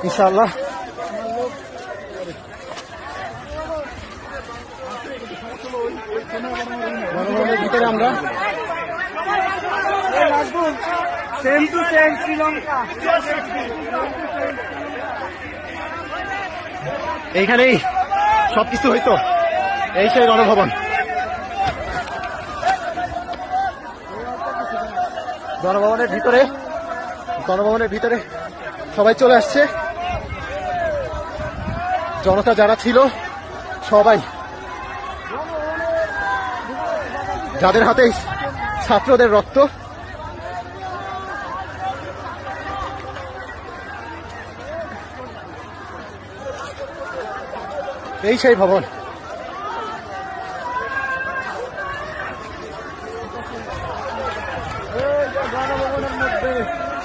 ইনশাআল্লাহ। গণভবনের ভিতরে আমরা এইখানেই সবকিছু হইতো, এই সেই গণভবন। গণভবনের ভিতরে সবাই চলে আসছে। জনতা যারা ছিল সবাই, যাদের হাতে ছাত্রদের রক্ত, এই সেই ভবন।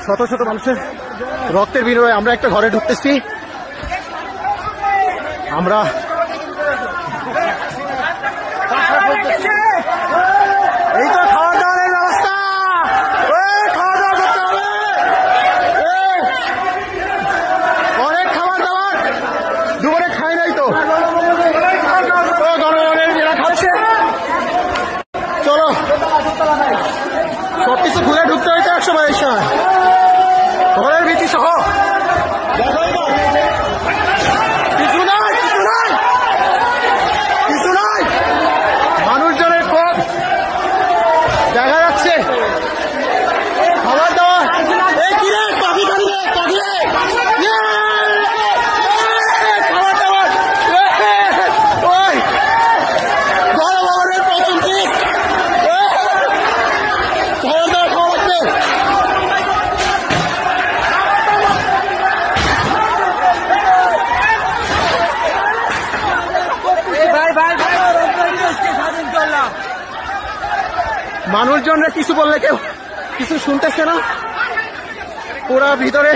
শত শত মানুষের রক্তের বিনিময়ে আমরা একটা ঘরে ঢুকতেছি। আমরা এই তো খাওয়া দাওয়ার ব্যবস্থা, খাওয়া দাওয়া করতে হবে, অনেক খাবার দাবার দুপুরে খাই নাই তো, গণভবনের এরা খাচ্ছে। চলো সবকিছু ঘুরে ঢুকতে হইতো 122 সময়, ঘরের ভীতি সহ। মানুষজনের পথ দেখা যাচ্ছে, খাবার দাবার খাবার দাবার গণভবনের প্রথম দিক, খাবার দাবার খাওয়া লাগবে। মানুষজনরা কিছু বললে কেউ কিছু শুনতেছে না, পুরা ভিতরে